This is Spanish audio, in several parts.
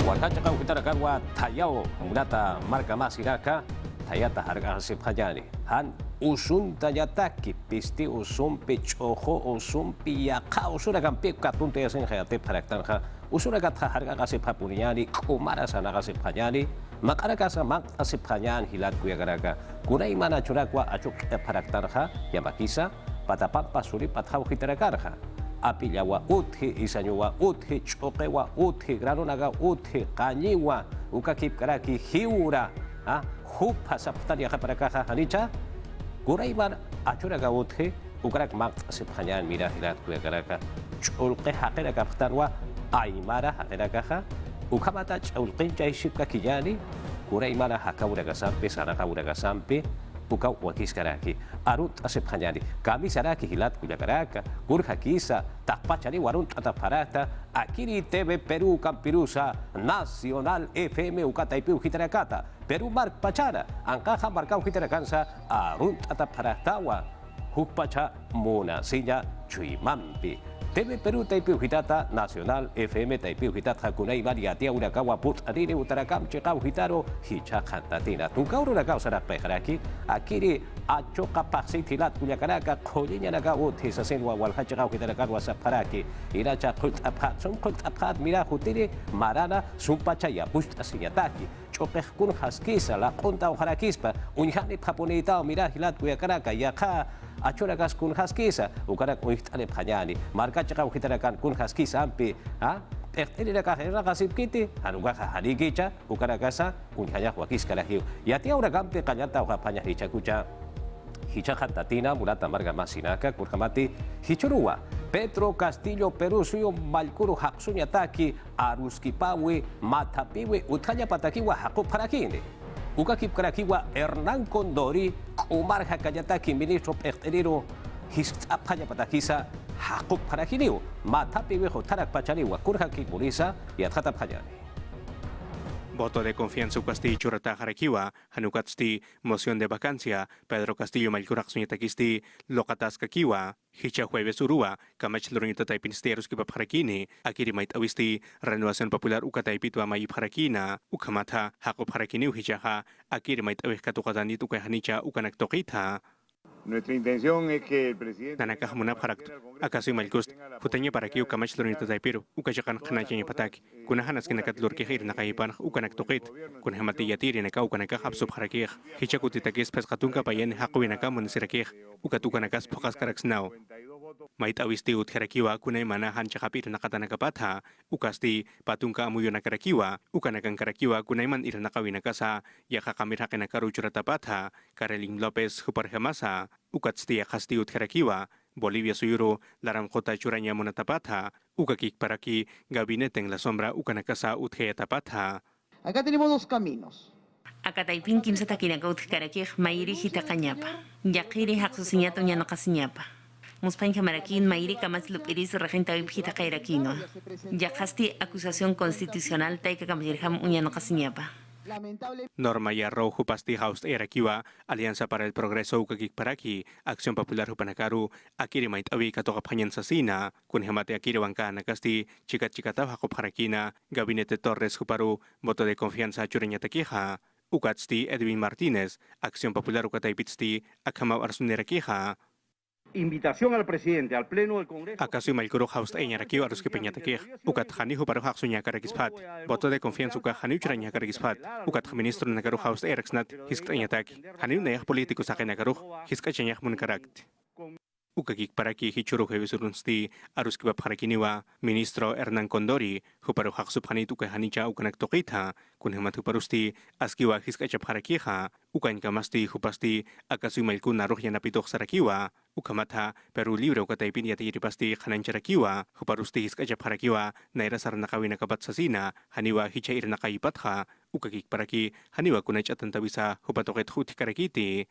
Warga kau kita rekan wa tayau mengata marga masiraka tayata harga hasil hajani han usun tayata kipisti usum pecoho usum piyaka usura kampi katunte yasin hayate paraktan ha usura kata harga hasil papunyani kumara sana hasil hajani makara kasa mak hasil hajan hilat kuya garaga kunai mana curak wa acuk kita paraktan ha yang bakisa pada pampa suri patau kita rekan ha apilya wa uthi isanyo wa uthi choke wa uthi grano naga uthi kanyiwa ukakip karaki hiura hupa saptan ya para kaha hanicha guraiman achura ga uthi ukarak mak siphanyan mira hilat ku garaka chulqe haqira ka wa aimara haqira ka ukamata chulqin jaiship ka kijani guraimana hakaura ga sampai sana kaura ga sampai Pukau wakis karaki arut asep hanyani kami saraki hilat kuya karaka gurha kisa takpa cari warun tata parata akiri TV Peru Campirusa Nasional FM ukata ipu hitarakata Peru mark pacara angka markau hitarakansa arun tata paratawa hupacha mona sinya cui mampi TV Peru taipu hitata Nasional FM taipu hitata kunai variatia urakawa put adine utarakam cekau hitaro hica kantatina tungkau urakau sarak pekaraki akiri aco kapaksi tilat punya kanaka kolinya naga uthi sasenwa wal hacakau hitarakan wasap karaki iraca kult aphat mira hutiri marana sumpacaya pust asinyataki copeh kun haskisa la kontau harakispa unyani papunitao mira hilat punya kanaka yaka Acuragas kun haskisa ukarak uihtale phanyani marka chaka uhitarakan kun haskisa ampe ini dah kahera kasih kiti hanuga harigicha ukarakasa unhanya wakis kalahiu yatia ura gampe kanyata uhapanya hichakucha hichakantatina mulata marga masinaka kurhamati hichurua Petro Castillo Peru suyo malkuru haksunya taki aruskipawe matapiwe uthanya patakiwa haku parakini ukakip karakiwa Hernán Condori kumar hakayataki ministro exterior histapanya patakisa hakuk parakiniu matapiwe hotarak pachaniwa kurhaki burisa yathata panyani Voto de confianza Castillo Churata Jaraquiwa, Hanukatsti, moción de vacancia, Pedro Castillo Malcurak Suñetaquisti, Locatas Kakiwa, Hicha Jueves Urua, Kamach Lorinita Taipinsteros Kipap Harakini, Akirimait Awisti, Renovación Popular Ukataipitua Mayip Harakina, Ukamata, Hakop Harakini Hichaha, Akirimait Awikatukatanit Ukahanicha Ukanak Tokita. Nuestra intención es que el presidente Nanaka Hamunap Haraktu, Akasu Malkust, Futanya para que Ukamach Lorinita Taipiro, Ukachakan Hanachani Pataki, Kunahanas Kinakat Lurkihir Nakaipan, Ukanak Tokit, Kunhamati Yatiri Naka Ukanaka Habsub Harakir, Hichakutitakis Pescatunka Payan Hakuinaka Munsirakir, Ukatukanas Pokas Karaksnau. Mait awisti utherakiwa kunay manahan chakapit nakatanakapatha, ukasti patungka amuyo nakarakiwa, ukanakan karakiwa kunay man iranakawinakasa, yakakamit hakinakaruchuratapatha, Kareling Lopez Huparhamasa, ukatsti yakasti utherakiwa, Bolivia Suyuro, Laram Kota Churanya Monatapatha, ukakik paraki, Gabinete en la Sombra ukanakasa utheyatapatha. Acá tenemos dos caminos. Akataipin kimsa takinakaut karakih mairi hitakanyapa. Yakiri haksusinyato nyanokasinyapa. Muspain kamarakin mairi kamas lupiris regenta hita kairakino. Yakasti acusación constitucional taika kamirham unyanokasinyapa. Norma Yarro Hupasti House Erakiwa, Alianza para el Progreso Ukakik Paraki, Acción Popular Hupanakaru, Akiri Mait Awi Katokapanyan Sasina, Kunhamate Akiri Wanka Nakasti, Chikata Hakoparakina, Gabinete Torres Huparu, Voto de Confianza Chureña Takiha, Ukatsti Edwin Martínez, Acción Popular Ukataipitsti, Akama Arsunerakiha. Invitación al presidente, al pleno del Congreso. Acaso Malcuro House Eñaraki a los que peñatakir, Ukat Hanihu para Haxuña Karakispat, voto de confianza Uka Haniuchraña Karakispat, Ukat ministro Nagaru House Erexnat, Hiskañataki, Haniu Neach políticos Akenagaru, Hiskachañach Munkarakt. Ukakik Paraki Hichuru Hevisurunsti, Aruskibab Harakiniwa, ministro Hernán Condori, Huparu Haxuphanit Uka Hanicha Ukanak Tokita, Kunhamatu Parusti, Askiwa Hiskachap Harakiha, Ukan Kamasti Hupasti, Akasu Malkun Naruhyanapito Sarakiwa, Ukamata, Peru Libre Ukataipin Yatiripasti Hanancharakiwa, Huparusti Hiskachap Harakiwa, Naira Saranakawina Kabatsasina, Haniwa Hichair Nakaipatha, Ukakik Paraki, Haniwa Kunachantantavisa, Hupatoket Hutikarakiti.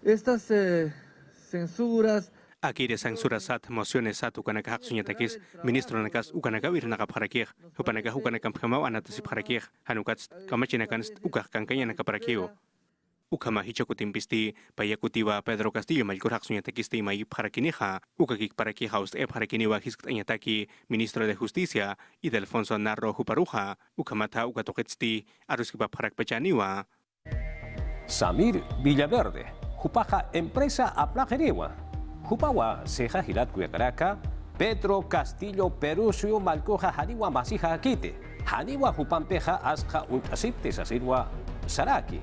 Estas censuras Akire Sansurasat, mociones sat Ukanaka Suñatakis, ministro Nakas Ukanakawir Nakaparakir, Hupanaka Ukanakam Hamau Anatasip Harakir, Hanukats, Kamachinakans, Ukak Kankaya Nakaparakio. Ukama hichakutin pisti payakutiwa Pedro Castillo malkur haksunya tekisti mai parakiniha ukakik paraki haus parakiniwa hiskatanyataki ministro de Justicia y de Alfonso Narro Huparuja ukamata ukatoketsti aruskipa parakpachaniwa Samir Villaverde, Jupaja Empresa Aplajeriwa, Jupawa Seja Gilat Cuyacaraka, Pedro Castillo Perusio Malcoja Haniwa Masija Akite, Haniwa Jupampeja Asja Untasipte Sasirwa Saraki,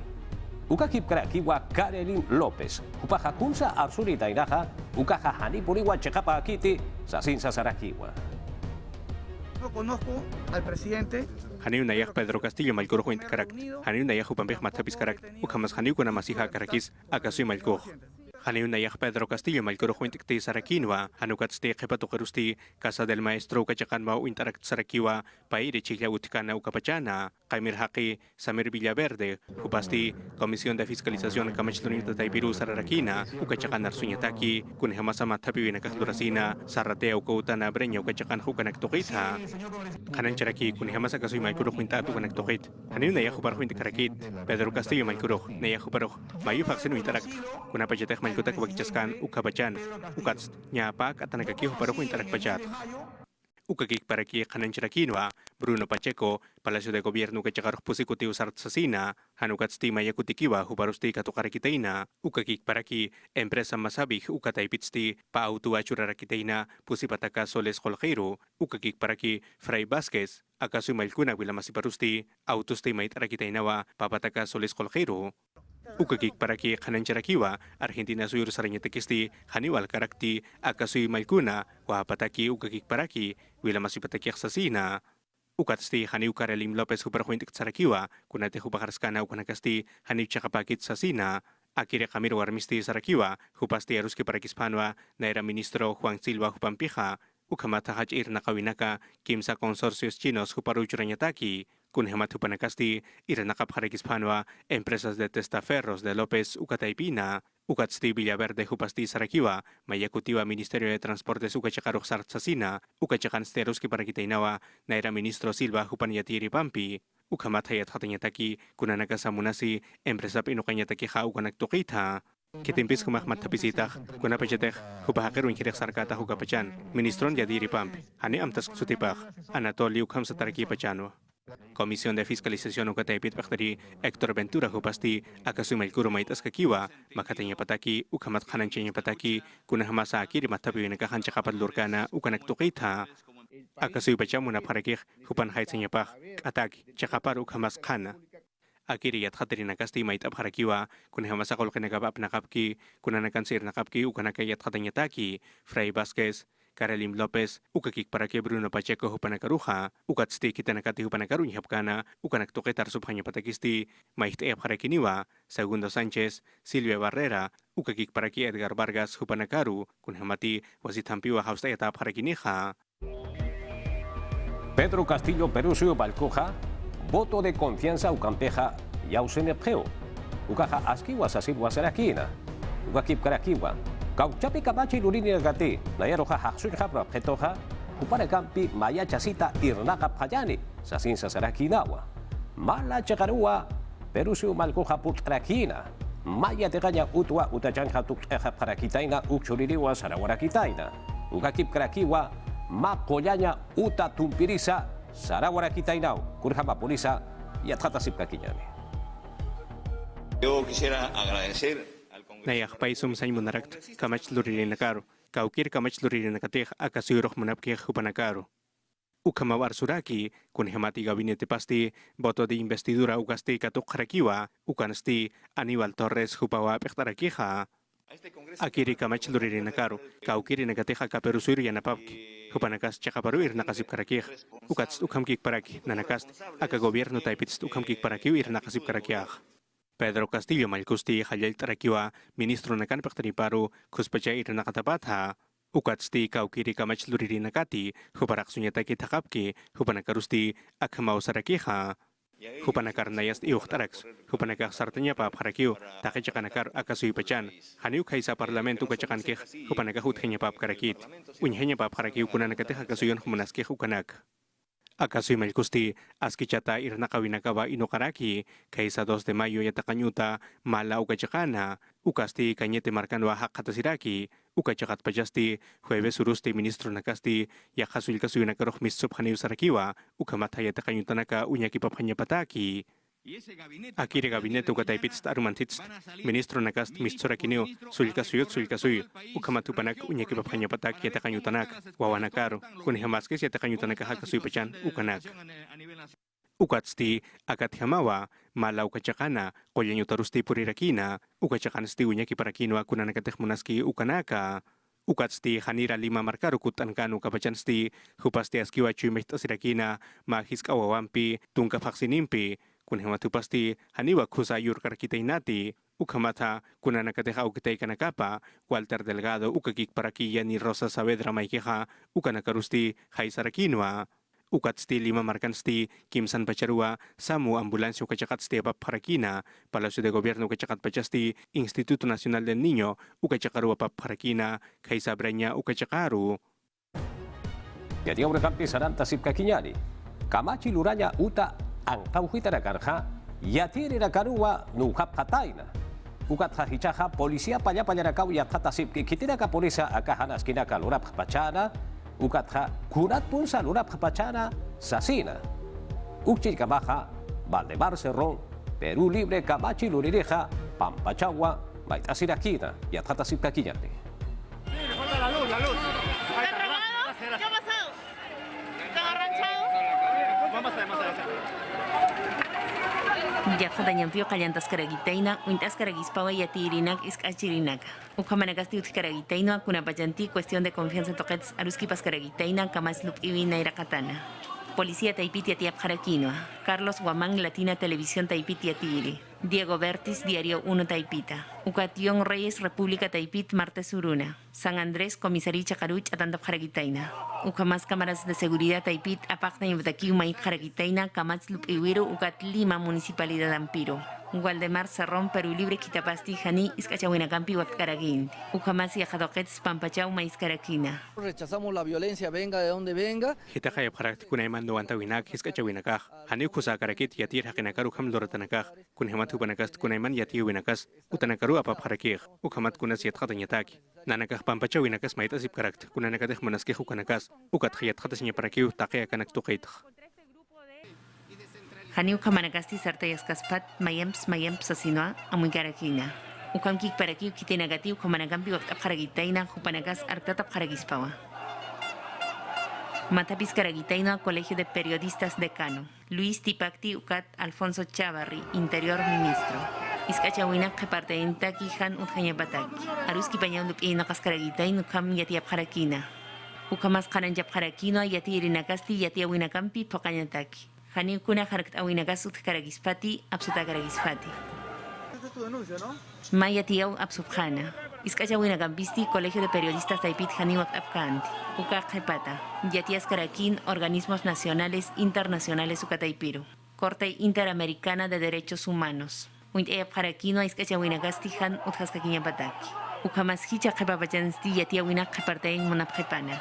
Ukakip Karakiwa Karelin López, Jupaja Kunsa Arsuri Dainaja, Ukaja Hanipuriwa Checapa Akite, Sasinsa Sarakiwa. No conozco al presidente. Haniu nayak Pedro Castillo malkur huint karak. Haniu nayak Jupampej matapis karak. Ukamas haniu kuna masija karakis akasui malkur. Haniu nayak Pedro Castillo malkur huint kti sarakinwa. Hanukat ste kepatukerusti Casa del Maestro kacakan mau interakt sarakiwa pairi chihla utkana ukapachana. Kaimir Haki Samir Villaverde. Hupasti Comisión de Fiscalización Kamachlunita Taipiru Sararakina. Ukacakan arsunyataki. Kun hamasa matapi winakaklurasina. Saratea ukautana brenya ukacakan hukanak tokita. Kanan charaki kun hamasa kasui malkurok mintatu kanak tokit. Haniu nayak huparok huint karakit. Pedro Castillo malkurok. Nayak huparok. Mayu faksinu interakt. Kun apajatek malkutak wakicaskan ukapachan. Ukats nyapak at nagaki huparok interak pachat. Ukakik paraki kanan charakinwa, Bruno Pacheco, Palacio de Gobierno kachakarok pusikutiu sartsasina, hanukat stima yakutikiwa huparusti katukarakitaina, ukakik paraki, empresa masabih ukataipitsti, paautua churarakitaina, pusipataka soles kolgero, ukakik paraki, Fray Vázquez, akasu mailkuna wilamasiparusti, autosti maitrarakitainawa, papataka soles kolgero, ukakik paraki kanan charakiwa, Argentina suyur saranyatekisti, haniwal karakti, akasui malkuna, wapataki ukakik paraki, wilamasipatakiak sasina. Ukatsti haniu Karelim López huparhuintik sarakiwa, kunate hupakarskana ukanakasti, haniu chakapakit sasina. Akire Camilo Armisti sarakiwa, hupasti aruski parakispanwa, naira ministro Juan Silva hupampija, ukamata hachir nakawinaka, kimsa consorcios chinos huparuchuranyataki, kunhemat hupanakasti, iranakap harakispanwa, empresas de testaferros de López ukataipina, ukatsti Villaverde hupasti sarakiwa, mayakutiwa Ministerio de Transportes ukachakaruk sartsasina, ukachakan steruski parakitainawa, naira ministro Silva hupanyatiri pampi, ukamat hayat hatanyataki, kunanaka samunasi, empresa pinukanyataki ha ukanaktukita. Kitimpis kumakmat tapisitah, kunapachatek, hupahakiruin kirek sarkata hukapachan, ministron yadiri pamp, hani amtas sutipah, Anatolio ukam sataraki pachanwa. Comisión de Fiscalización ukataipit paktari, Héctor Ventura hupasti, akasumay kurumait askakiwa, makatanya pataki, ukamat kananchanya pataki, kunahamasa akiri matapi nakahan chakapat lurkana, ukanaktukita. Akasuy pachamu na parakik, hupan haitsanya pah, ataki, chakapar ukamas kana. Akiri yat khatiri nakasti mait abharakiwa, kunhamasa kolkenakap nakapki, kunanakansir nakapki, ukanakayat khatanya taki, Fray Vázquez, Karelim López, ukakik parake Bruno Pacheco hupanakaruja, ukatsti kitanakati hupanakaruñ hapkana, ukanaktoketar subhanya patakisti, maite abharakiniwa, Segundo Sánchez, Silvia Barrera, ukakik paraki Edgar Vargas hupanakaru, kunhamati wasitampiwa haustayata abharakinija. Pedro Castillo Perusio Balcoja, voto de confianza ukampeja yausenepgeo, ukaja askiwa sasirwa sarakina, ukakip karakiwa, kauchapi kabachi lurini nagati, nayaroja haksui habra petoja, uparakampi maya chasita irnaka payani, sasinsa sarakinawa, mala chakarua, Perusio Malcoja putrakina, maya tegaña utwa utachanja tukteja parakitaina ukchuririwa sarawarakitaina, ukakip karakiwa, makoyaña uta tumpirisa, Sarawarakitainao, Kurjama Polisa y Atjatasip Kakiñani. Yo quisiera agradecer al Congreso. Nayak paisum sañmunarakt, kamach luririnakaru, kaukir kamach luririnakatej akasuyroh munapkej hupanakaru. Ukamawar suraki, kunhemati gabinete pasti, voto de investidura ukasti katuk harakiwa, ukansti Aníbal Torres hupawa pechtarakiha. Akiri kamach luririnakaru, kaukiri nagateja kaperusur yanapapki. Hupanakas chakaparuir nakasip karakih, ukats ukamkik paraki, nanakast, aka gobierno taipits ukamkik parakiwir nakasip karakiah. Pedro Castillo malkusti halal tarakiwa, ministro nakan paktaniparu, kuspachair nakatapatha, ukats ti kaukiri kamach luriri nakati, huparak sunyataki takapki, hupanakarusti, akamau sarakiha. Hupanakar nayast iuhtaraks, hupanakar sartanya pa parakiw, takichakanakar akasuy pachan, haniw kaysa parlamento kachakankih, hupanakahut henya pa karakit, unyhenya pa parakiw kunanakateh akasuyon humanaskih ukanak. Acaso Melkusti, Askichata Irnakawinakawa Inokaraki, Kaisa 2 de Mayo Yatakanyuta, Mala Ukachakana, Ukasti Cañete Marcanua Hakatasiraki, Ukachakat Pajasti, Jueves Urusti Ministro Nakasti, Yahasul Kasuyanakarok Mitsub Haniu Sarakiwa, Ukamata Yatakanyutanaka Uñaki Papanyapataki. Akiri gabinete ukataipits arumantits, ministro nakast mitsorakineo, sulkasuyot sulkasuy, ukamatupanak uñakipapanyapatak yatakanyutanak, wawanakaro, kunihamaskes yatakanyutanaka hakasuy pachan, ukanak. Ukatsti akathamawa, mala ukachakana, koyanyutarusti purirakina, ukachakansti uñakiparakino akunanakatekmunaski ukanaka. Ukatsti hanira 5 markaru kutankanu kapachansti, hupasti askiwa chumehtasirakina, mahiskawawampi, tungka vaksinimpi, kunhematupasti haniwa kusayur karkitainati, ukamata kunanakateja ukitaikanakapa, Walter Delgado ukakik parakiya ni Rosa Saavedra maikeja, ukanakarusti haisarakinwa. Ukatsti 5 markansti, Kimsan Pacharua, Samu Ambulancia ukachakatsti apaparakina, Palacio de Gobierno ukachakatpachasti, Instituto Nacional del Niño, ukachakaru apaparakina, Kaisa Breña ukachakaru. Jadi orang kampi saranta sipkakinyani, kamachi luranya uta angkauhita na karha, yatiri na karua nukap kataina. Ukat hahichaha polisia panya na kau yatata sipkikitira ka polisa akahanas kinaka lurap pachana, ukatha kurat pun sa lurap pachana sasina. Ukchi kabaha, Valdemar Cerrón, Perú Libre kamachi lurireja, Pampachagua, Maitasirakina, yatata sipkakinyani. La luz. ¿Qué ha pasado? ¿Te han arranchado? Vamos a Yakhadanyampio kallantas karagitaina, uintas karagispawa yatirinak iskachirinak. Ukamanagasti utkaragitaina, kunapayanti, cuestión de confianza toquets, aruskipas karagitaina, kamaslup iwina irakatana. Policía Taipiti Atiap Jaraquinoa, Carlos Guamán, Latina Televisión Taipiti Atiri, Diego Bertis, Diario 1 Taipita, Ucatión Reyes, República Taipit, Martes Uruna, San Andrés, Comisaría Chacaruch, Atandap Jaraquitaina, Ucamas Cámaras de Seguridad Taipit, Apacna y Bataquiu Mait Jaraquitaina, Camatzlup Iwiru, Ucat Lima, Municipalidad Ampiro. Waldemar Cerrón, Perú Libre, Quitapasti, Jani, Iscachahuinacampi, Huacaraguín, Ucamas y Ajadoquets, Pampachau, Maizcaraquina. Rechazamos la violencia, venga de donde venga. Hitakaya praktikuna mando antawinak, Iskachawinakaj, Haniukusa Karakit, Yatir Hakanakaru Hamloratanakaj, Kunhamatu Banakast Kunaiman Yatiwinakas, Utanakaru Apapharakir, Ukamat Kunas Yathatanyataki, Nanakaj Pampachawinakas Maitasip Karakt, Kunanakadeh Manaske Hukanakas, Ukat Hayathatasnya Parakiu, Takaya Kanaktukaitj. Haniu Kamanagasti Sartayas Kaspat, Mayamps Asinoa, Amuikarakina. Ukamkik Parakiu Kitenagatiu, Kamanagampi Apharagitaina, Jupanagas Artatap Haragispawa. Matapis Karagitaina, Colegio de Periodistas Decano. Luis Tipacti Ucat Alfonso Chavarri, Interior Ministro. Iskachawina Keparteenta Kihan Utjanyapataki. Aruski Pañaulup Inakas Karagitain, Ukam Yatiap Harakina. Ukamas Karanjap Harakino, Yatirinakasti, Yatiawinakampi, Pokanyataki. Haniu kuna harakt awinagas utkaragispati, absutagaragispati. Esta es tu denuncia, ¿no? Maya tiau absubhana. Iskachawinagampisti, Colegio de Periodistas Taipit Haniu Afkanti. Uka Jepata. Yatias Karakin, Organismos Nacionales, Internacionales Ukataipiru. Corte Interamericana de Derechos Humanos. Uint eap Harakino, Iskachawinagasti Han Utjaskakiñapataki. Ukamas hicha Jepapayansti, Yatiawinak Jepartein Monapjepana.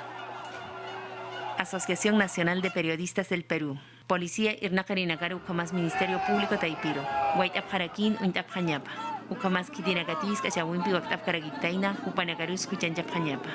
Asociación Nacional de Periodistas del Perú. Policía Irnakarinakaru Ukamas Ministerio Público Taipiro. White Abjarakin Uintap Janyapa. Ukamas Kitinagatis Kachawimpi Waktap Karagitaina, Upanakarus Kuchanjap Janyapa.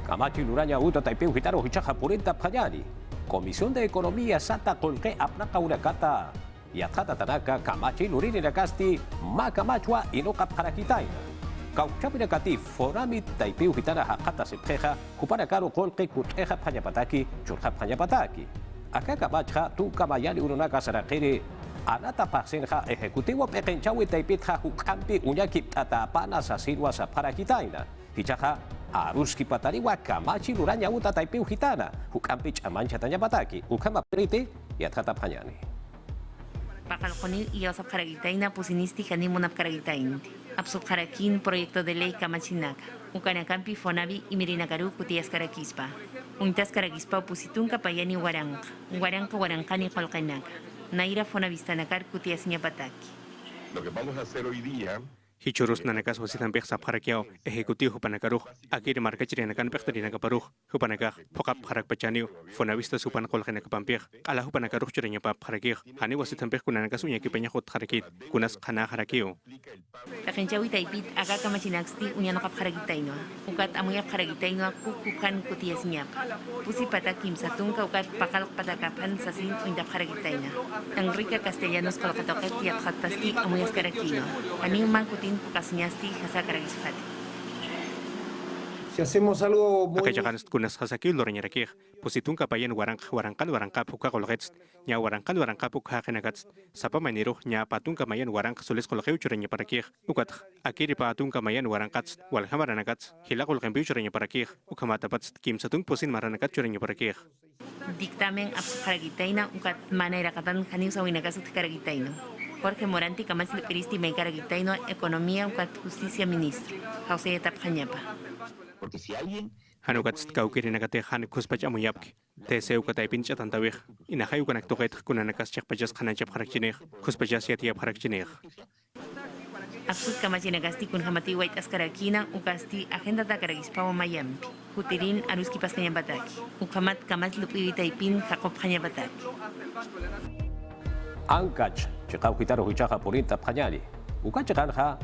Kamachi Luranya Uta Taipeu Hitaro Hichaja Purenta Pajani. Comisión de Economía Santa Colque Apnaka Urakata. Yatata Tanaka Kamachi Lurini Nakasti Makamachua Inoka Parakitaina. Kauchapinakati Forami Taipeu Hitara Hakata Sepjeja, Kupanakaro Colque Kuteja Panyapataki, Churja Panyapataki. Acá Kamacha, tu Kamayani Urunaka Sarakiri, Anata Pasenja, Ejecutivo Pekenchawi Taipitja, Hukampi, Uñaki Tatapana, Sasirwa Saparakitaina, Hichaja, Aruski Patariwa, Kamachi Luranya Uta Taipeu Hitana, Hukampi Chamancha Tanyapataki, Ukama Priti, Yatata Panyani. Pakalkonil y Osap Karagitaina, Pusinisti, Hanimunap Karagitainti. Absubharakin, Proyecto de Ley Kamachinaka. Ukanakampi, Fonavi y Mirinakaru, Kutias Karakispa. Untas Karagispa, Pusitunka, Payani Waranka. Waranka, Warankani, Holkanaka. Naira Fonavistanakar, Kutias Ñapataki. Lo que vamos a hacer hoy día. Hichurus nanakas wasitan pek sapharakiao ejecutivo panakaruh akir marka chirinakan pek terinaga paruh hupanakah pokap harak pachaniu fonavista supan kolgena kapampir ala hupanakaruh chirinya pap harakir hani wasitan pek kunanakas unyaki penyakut harakit kunas kana harakio Takenchawi taipit aga kamachinaksti unyano kap haragitaino ukat amuya haragitaino kukukan kutiasnyap pusi patakim satunka ukat pakal patakapan sasin undap haragitaina tangrika castellanos kolkatoket tiat hatpasti amuyas karakino ani kutin kasnyasti hasa karagisfati. Si hacemos algo muy... Akajakan kunas hasaki lorenya rakih positun kapayan warangkap huka kolgets nya warangkap huka kenagats sapa maniruh nya patun kamayan warang sulis kolgeu curenya parakih ukat akiri patun kamayan warangkats wal hamaranagats hila kolgembu curenya parakih ukamatapats kim satung posin maranagat curenya parakih dictamen absuharagitaina ukat manera katan kaniusa winagasut karagitaino Jorge Moranti kamas lipiristi me karagitaino economía ukat justicia ministro José Tapjañapa Porque si alguien Hanugats kaukiri nagate han kuspach amuyapki tese ukatay pincha tantawih inahay ukanak tuket kunanakas chakpajas khanachap harakchinih kuspajas yatiyap harakchinih Absut kamachinagasti kun hamati wait askarakina ukasti agenda ta karagispawa mayampi hutirin aruski paskanyambataki ukamat kamas lupirita ipin Jacob Jañabataki Angkach chikau kitaro huchaja purinta panyali ukachakanja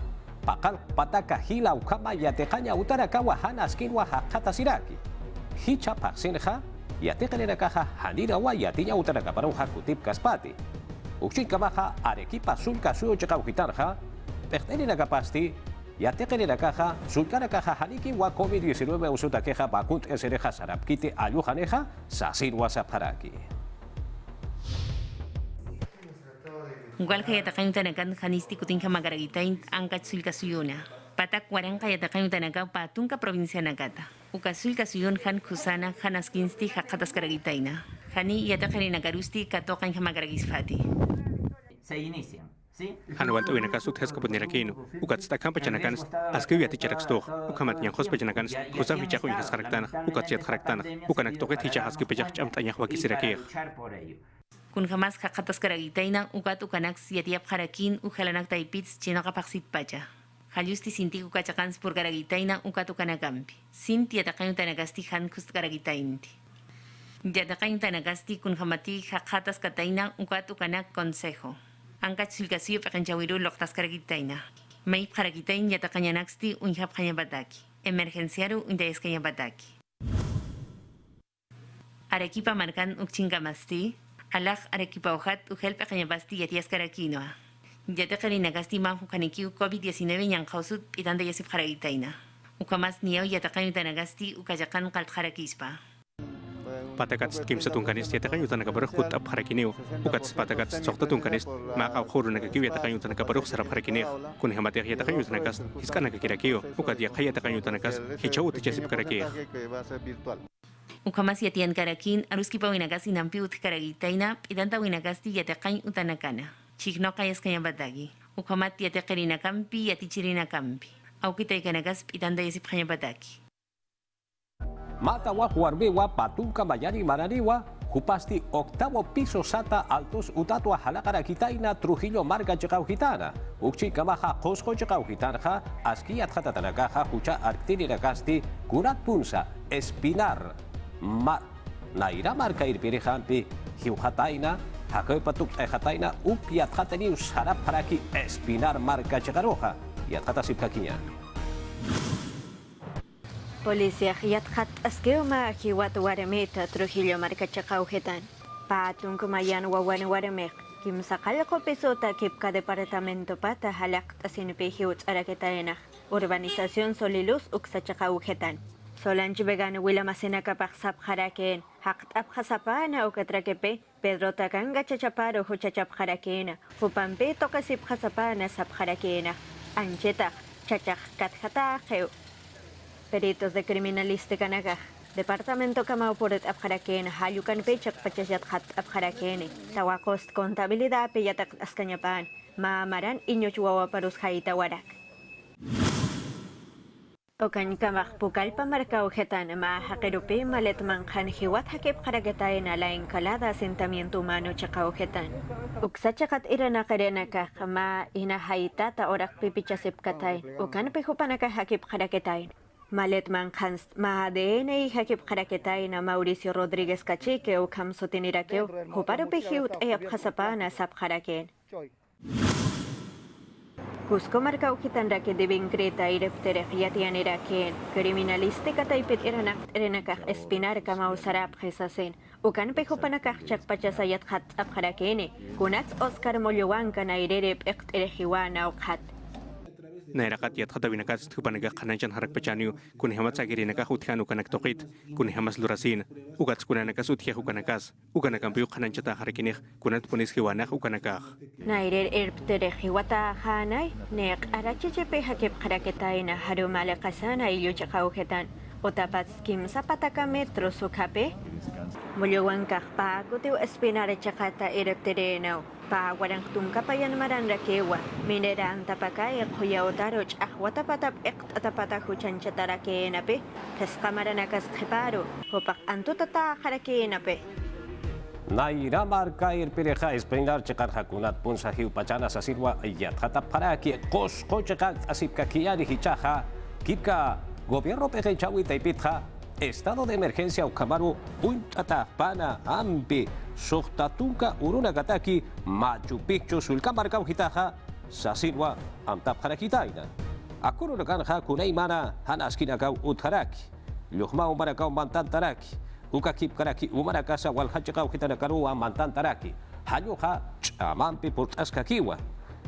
pakal pataka hila ukama yatekanya utarakawa hanas kinwa hakata siraki hicha paksinja yatekanera kaja hanira wa yatinya utaraka para hakutip kaspati ukchinkamaja arequipa sulka suyo chikau kitarja pertenina kapasti yatekanera kaja sulkara kaja haniki wa COVID-19 usuta keja bakunt esereja sarapkite ayujaneja sasirwa saparaki Igual que yatakain tanakan hanisti kutin kamagaragitain angkat sulka suyuna. Patak warangka yatakain tanaka patunka provincia nagata. Uka sulka suyun han kusana han askinsti hakatas karagitaina. Hani yatakani nagarusti katokan kamagaragisfati. Se inician. Hanuan tu inakasut heskaput nirakino ukat stakam pachanakan askiu yati charaksto ukamat nyang khos pachanakan kusa hichaku nyas karaktana ukat chat karaktana ukanak toket hicha haski pachak cham tanyah wakisirakir Kun jamás hakatas karagitaina ukat ukanak yatiap harakin uhalanak taipits chino kapaksit pacha. Halusti sinti ukachakans por karagitaina ukat ukanakampi. Sinti yatakain tanagasti han kust karagitainti. Yatakain tanagasti kun jamati hakatas kataina ukat ukanak consejo. Angkat sulkasiyo pakanchawiru loktas karagitaina. Maip harakitain yatakanyanaksti unhap kanyabataki. Emergenciaru undayes kanyabataki. Arequipa marcan ukchingamasti. Alaj Arequipa ojat ujel pequeñabasti yatias karakinoa. Yatacarinagasti manju kanikiu COVID-19 yanjausut itanda yasip haragitaina. Ukamas niau yatakain tanagasti ukayakan kaltharakispa. Patakats kim satungkanis yatakain utanagabaruh kut ap harakiniu. Ukats patakats sokta tungkanis maka khuru nagakiu yatakain utanagabaruh sarap harakiniu. Kun hamatir yatakain utanagas hiskan nagakirakiu. Ukat yakay yatakain utanagas hichau utijasip karakiu. Ukamas yatian karakin aruski pa winagasti nampi karagitaina idanta winagasti yatakain utanakana. Chikno kayas kanyabatagi. Ukamat yatakarina kampi yatichirina kampi. Aukitay kanagas idanta yasip kanyabataki. Matawa huarbewa patunka mayani maraniwa hupasti octavo piso sata altos utatua halakara kitaina Trujillo marga chekau hitana ukchi kamaha kosko chekau hitanja askiat hatatanakaja hucha arctiniragasti kurat punsa espinar naira marka irpirehampi hiujataina hakoy patuk hataina upiat hatani usarap haraki espinar marka chekaroja yathatasip kakinya Polisia yathat askeuma hiwat waremeta Trujillo marka chakaujetan. Patun kumayan wawan waremek. Kim sakal ko pesota kipka departamento pata halak tasinpehiut araketaena. Urbanización Soliluz uksa chakaujetan. Solange vegan wila masena kapak sap haraken. Hakt ap hasapana o katrakepe. Pedro takanga chachaparo huchachap harakena. Hupampe tokasip hasapana sap harakena. Anchetak chachak katjata Peritos de criminalística nagaj. Departamento Kamau Poret Abjaraken, Hayukan Pechak Pachayat Hat Abjarakene, Tawakost Contabilidad Peyatak Ascañapan, Maamaran Iñochuawa Parus Haita Warak. Okan kamak pukal pamarcaujetan mahakerupi malet manjan hiwat hakip karagatain ala enkalada asentamiento humano chakaujetan. Uksa chakat irana karenaka ma inahaitata orak pipichasip katay. Okan pehupanaka hakip karagatain. Malet manjans mahadene y hakip karagatain na Mauricio Rodríguez Cachique o kamsotiniraqueo. Huparo pehiut eap hasapana sap karaken. Cusco marcau kitanda que deben creta ireptere yatian iraken criminalística taipet iranak iranakah espinar kama usarap hesasen ukan pejo panakah chak pachasayat hat apharakene kunats Oscar Mollowanka na irerep ekterehiwana okhat Nairakat yat khatabinakas tupanaga khanachan harak pachaniu kun hamat sagirinaga hutkhanu kanak toqit kun hamas lurasin ugats kunanakas uthya hukanakas ukanakam piu khananchata harakinih kunat punis hiwanah ukanakah Nairer erptere hiwata khanai nek arachechepe hakep kharaketaina harumale qasana iyochaqaujetan otapats kim zapataka metro sukape Mollowanka pa kutiu espinare chakata erptere pa warang tungkapayan maranda kewa minera antapakay kuya otaroch ahwatapatap atapata huchan chatara kenape kaskamaranas kheparo hopak antutata kharakenape Naira marca el pereja espeinar chekar hakunat punsa hiu pachana sasirwa yat hata para ki kos kocheka asipka kiari hichaha kipka gobierno pejechawi taipitha estado de emergencia ukamaru untata pana ampi Sohtatunka urunagataki Machu Picchu sulka markau hitaha sasirwa amtap harakitaina. Akuru nakanha kuneimana hanaskinakau utharaki. Luhma umarakau mantantaraki. Ukakip karaki umarakasa walhachakau hitanakaru mantantaraki. Hayuha chamampi portaskakiwa.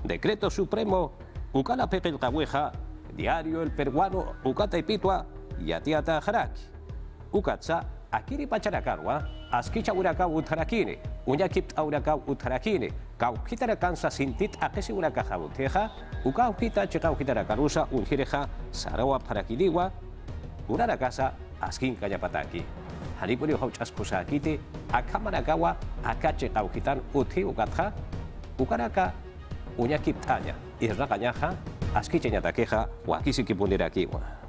Decreto Supremo ukala pepel kaweja. Diario El Peruano ukata ipitua yatiata haraki. Ukatsa akiri pacharakarwa askicha uraka utharakine unyakip auraka utharakine kau hitarakan sa sintit akesi uraka habuteja ukau hita chekau hitarakarusa unhireja sarawa parakiliwa urarakasa askin kayapataki hanipuri hauchas kusakite akamarakawa akache kau hitan uthi ukatha ukaraka unyakip tanya irrakanyaja askicha nyatakeja wakisi kipunirakiwa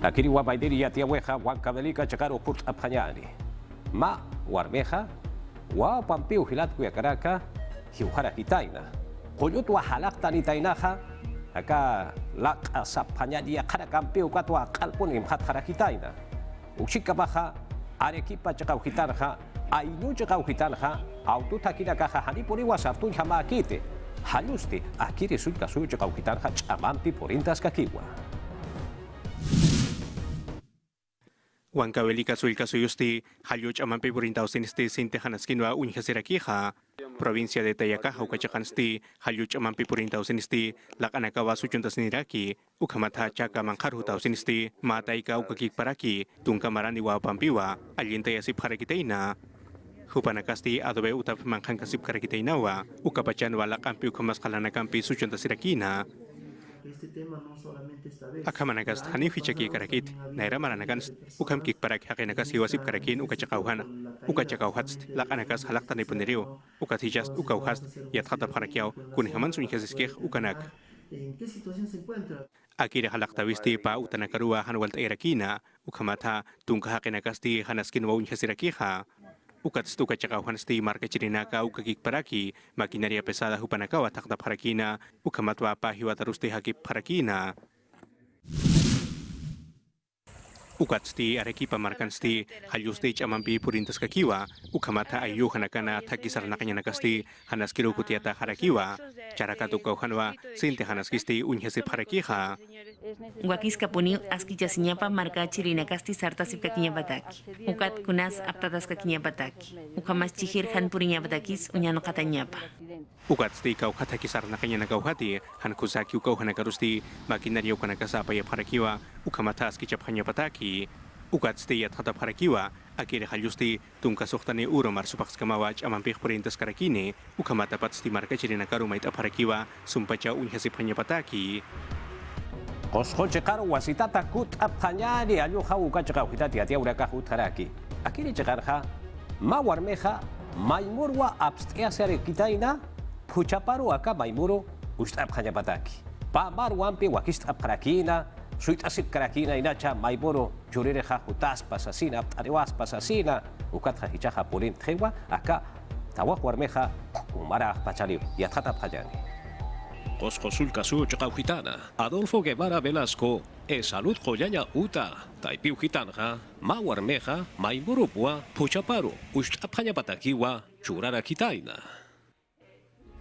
Akiri wa baidiri ya tiaweja wa kabelika chakaro purt apanyani. Ma warmeja wa pampiu hilat kuya karaka hiuhara hitaina. Koyut wa halak tani tainaja aka lak asapanyani ya karakampiu katwa kalpun imhat harakitaina. Ushika baja arequipa chakau hitarja ainu chakau hitarja autotakina kaja hanipuri wa sartun jama akite. Halusti akiri sulka suyo chakau hitarja chamampi porintas kakiwa. Huancavelica sulka suyusti, Halyuch amampi burintao sinisti sinte hanaskinwa unjasirakiha, provincia de Tayaka, Ukachakansti, Halyuch amampi burintao sinisti, Lakanakawa suchuntas niraki, Ukamata chaka mankarhutao sinisti, Mataika ukakik paraki, Tunkamarani wa pampiwa, Aliente yasip harakiteina. Hupanakasti adobe utap mankankasip karakiteinawa, Ukapachan walakampi ukamaskalanakampi suchuntas irakina. Akamanagas hanifi chaki karakit naira maranagas ukam kik parak hakinagas hiwasip karakin ukachakauhan ukachakauhats lakanagas halaktani puneriu ukatijas ukauhas yatkhata parakiao kunhaman sunjasiskeh ukanak Akira halaktawisti pa utanakarua hanwalt irakina ukamata tungka hakinagasti hanaskin wa unjasirakiha Ukatstuka chakauhansti marka chirinaka ukakik paraki, maquinaria pesada hupanakawa takda parakina, ukamatwa pahiwatarusti hakip parakina. Ukatsti arequipa markansti, halyusti chamampi purintas kakiwa, ukamata ayu hanakana takisar nakanyanakasti, hanaskiru kutiata harakiwa, charakatu hanwa, sinte hanaskisti unhasip harakiha. Wakis kapuni askija sinyapa marka chirinakasti sartasip kakinya bataki. Ukat kunas aptatas kakinya bataki. Ukamas chihir han purinya batakis unyano katanyapa. Ukatsti kau katakisar nakanyanakauhati, hankusaki ukau hanakarusti, maquinaria ukanakasapa ya harakiwa, ukamata askichap hanya bataki. Ukatsti yat hatap harakiwa, akire halyusti, tungkasuktani uro marsupaks kamawach amampih purintas karakine, ukamata patsti marka chirinakaru mait aparakiwa, sumpacha unhasip hanya bataki. Koskochekar wasitata kut apanyani aluha ukachaka hitati atia uraka hutaraki. Akiri chekarha mawarmeja maimurwa abstiasare kitaina puchaparu aka maimuro ustab hanya bataki. Pamar wampi wakistab karakina, suit asip karakina inacha maiboro jurire ha hutas pasasina, arewas pasasina, ukat ha hicha hapurin tewa, aka tawak warmeja umara pachaliu, yatata pajani. Coscosul Casu Chacauhitana, Adolfo Guevara Velasco, Salud Joyaya Uta, Taipiu Gitanja, Mawarmeja, Maimurupua, Puchaparu, Ustapanya Patakiwa, Churara Kitaina.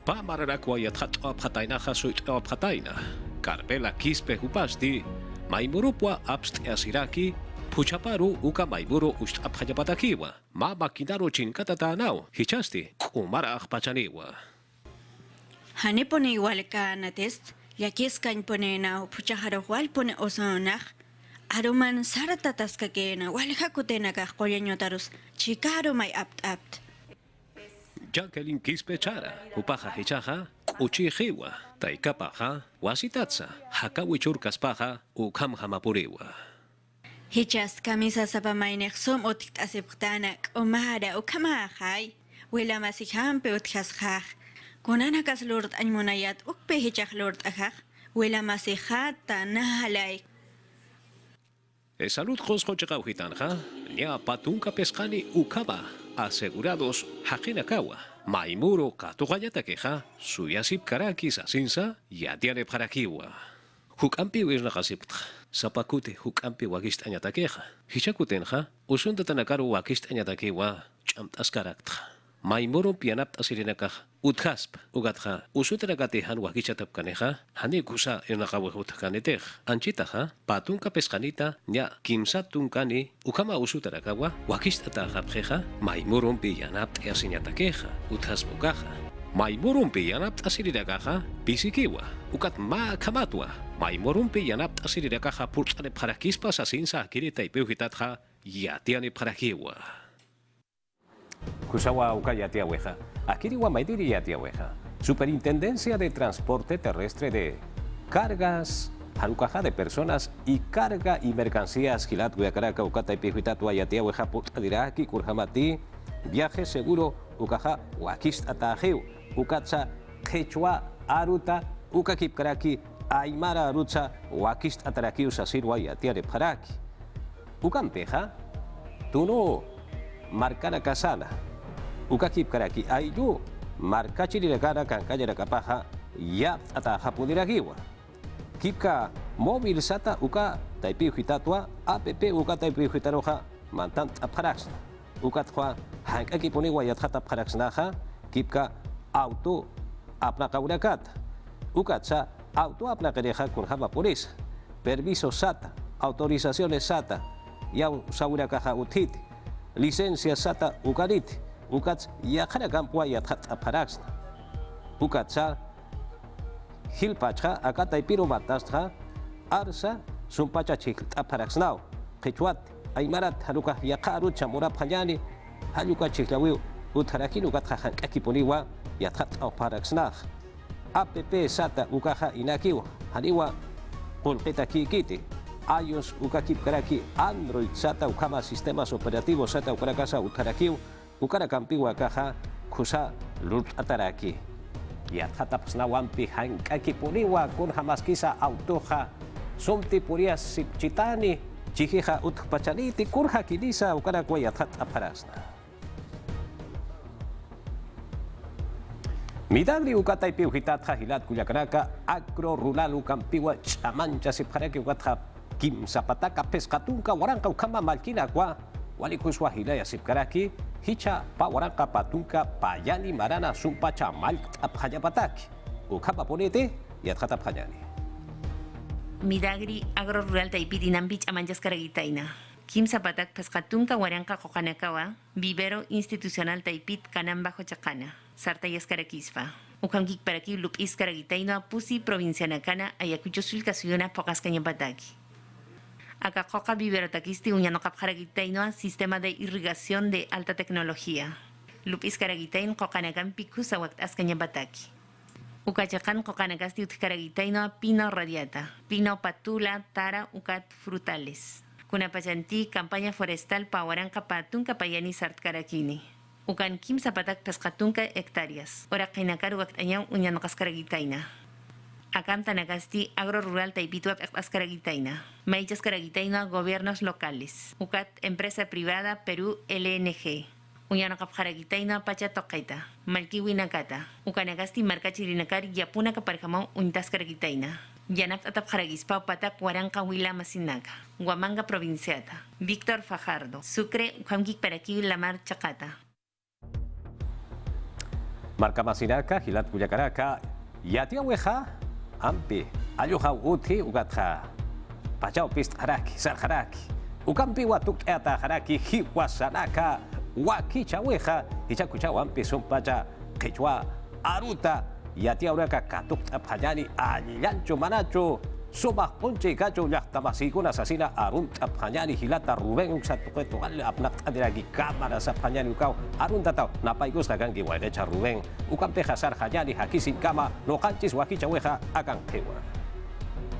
Pamarakwa Yathat Abhataina Hasuit Abhataina, Carpela Quispe Hupasti, Maimurupua Abst Asiraki, Puchaparu Uka Maimuru Ustapanya Patakiwa, Mama Kinaro Chinkatatanao, Hichasti, Umara Pachaniwa. Hani pone igual ka na test, yakis kan pone na puchaharo wal pone osonach, aroman saratatas ka na wal hakute na ka kolyanyo tarus, chikaro may apt. Jacqueline Quispe Chara, Upaja Hichaja, Uchijiwa, Taikapaja, Wasitatsa, Hakawichur Kaspaja, Ukam Hamapuriwa. Hichas camisa sapamainech som otit asiptanak, omara ukamahai, wela masihampe utjashaj. Kunanakas Lord Anmonayat ukpehichak Lord Ajaj, huela masijata nahalay. Salud Josco Chacauhitanja, Nia Patunca Pescani Ukaba, asegurados Hakinakawa, Maimuro Katugayatakeja, Suyasip Karakis Asinsa, Yatiane Parakiwa. Hukampi Wisnakasipta, Sapakute Hukampi Wagist Anyatakeja, Hichakutenja, Usunda Tanakaru Wakist Anyatakewa, Chamtas Karakta. Maimuro pianapt asirinaka uthasp ugatha usutragatehan wakichatapkaneja hanikusa enakawehutkanetej anchitaja patunka pescanita nya kimsatunkani ukama usutrakawa wakistatajapjeja maimuro pianapt asinyatakeja uthaspukaja maimuro pianapt asirinakaja pisikiwa ukat ma kamatwa maimuro pianapt asirinakaja purtsane parakispas asinsa kirita ipeuhitatja yatiane parakiwa. Kusawa Ukayati Aweja, Akiriwa Maidiri Yati Aweja, Superintendencia de Transporte Terrestre de Cargas, Harukaja de Personas y Carga y Mercancías, Gilat Guyacaraka, Ukata y Pijuitatua Yati Aweja, Putadiraki, Kurhamati, Viaje Seguro, Ukaja, Wakist Atajeu, Ukatsa, Quechua, Aruta, Ukakipkaraki, Aymara Arutsa, Wakist Ataraki, Usasirwa Yati Areparaki. Ukampeja, Tuno. Marcana Casana, Ukakip Karaki, Ayu, Marcachirigara, Cancayera Capaja, Ya Ataja Pudiragiwa. Kipka, Móvil Sata, Uka, Taipi Hitatua, APP, Uka Taipi Hitaroja, Mantant Aparaxna, Ukatwa, Hankaki Poniwa Yatata Paraxnaja, Kipka, Auto, Apnakaurakat, Ukatsa, Auto Apnakareja con Java Purisa, Permiso Sata, Autorizaciones Sata, Yau Saurakaja Utit. Licencia Sata Ukarit, Ukats Yakara Kampua Yathat Aparaxna, Ukatsa Hilpacha, Akata Piro Batastra, Arsa, Sumpacha Chik Aparaxnao, Quechuat, Aymarat, Haruka Yakaru, Chamura Payani, Haluka Chiklawi, Utarakin Ukatha Kakiponiwa, Yathat Aparaxnach, APP Sata Ukaha Inakiwa, Haniwa, Pulpeta Kikiti. iOS Ukakip Karaki, Android Sata Ukama Sistemas Operativos Sata Ukarakasa Utarakiu, Ukarakampiwa Kaja, Kusa Lut Ataraki. Yathatapsna Wampi Hankaki Puriwa, Kurhamaskisa Autoja, Somti Purias Sipchitani, Chihija Utpachaniti, Kurha Kilisa, Ukarakwa Yathat Aparasna. Midagri Ukata y Piujitat Hilat Kuyakaraka, Agro Rural Ukampiwa, Chamancha Sipharaki Ukatha. Kim Zapataka Pescatunca Waranka Ukama Malkina Kwa Walikuswa Hilaya Sipkaraki Hicha Pa Waranka Patunca Payani Marana Sumpacha Mal Apjayapataki Ukama Ponete Yatjata Payani Midagri Agro Rural Taipitinambich Amanjas Karagitaina Kim Zapatak Pescatunca Waranka Kokanakawa Vivero Institucional Taipit Kanan Bajo Chacana Sartayas Karakisfa Ukankik Paraki Lupis Karagitaino Pusi Provincianacana Ayacucho Sulcasuyona Pocas Cañapataki Akakoka Viverotakisti Uñanokap Karagitaino Sistema de Irrigación de Alta Tecnología. Lupis Karagitain Kokanakan Pikus Awakt Ascañabataki. Ukachakan Kokanakasti Utkaragitaino Pino Radiata. Pino Patula Tara Ukat Frutales. Kunapachanti Campaña Forestal Pawaranka Patunka Payani Sartkarakini. Ukan Kim Zapatak Pescatunka Hectáreas. Ora Kainakaru Wakt Añan Uñanokas Karagitaina. Acam tanagasti agro rural taipituap ascaragitaina. Maichas caragitaina gobiernos locales. Ucat empresa privada Perú LNG. Uñano kapjaragitaina pacha tokaita. Malkiwi nakata. Ukanagasti markachirinakar yapuna kaparjamon untas caragitaina. Yanap atap jaragispa patak Huaranca Huila Masinaca. Huamanga provinciata. Víctor Fajardo. Sucre Juanquic Paraquiu Lamar Chacata. Marca Masinaca, Hilat Cuyacaraca, Yatia Weja, Ampi, Ayuha Uti, Ugatja, Pachao Pist Haraki, Sar Haraki, Ukampi Watuk Eta Haraki, Hiwasanaka, Wakicha Weja, Hichakucha Ampi Sumpacha, Quechua, Aruta, Yatia Ureca Katuk Apayani, Allancho Manacho, Subah Ponche Gacho Yahtamasicuna Asesina Arun Apanyani Hilata Rubén Uxatueto Apnak Adiragi Cámara Sapanyani Ukau Arun Tatao Napaigus Hagangi Wadecha Rubén Ukampe Hasar Hayani Hakisin Kama No Kanchis Wakicha Weja Agan Kewa.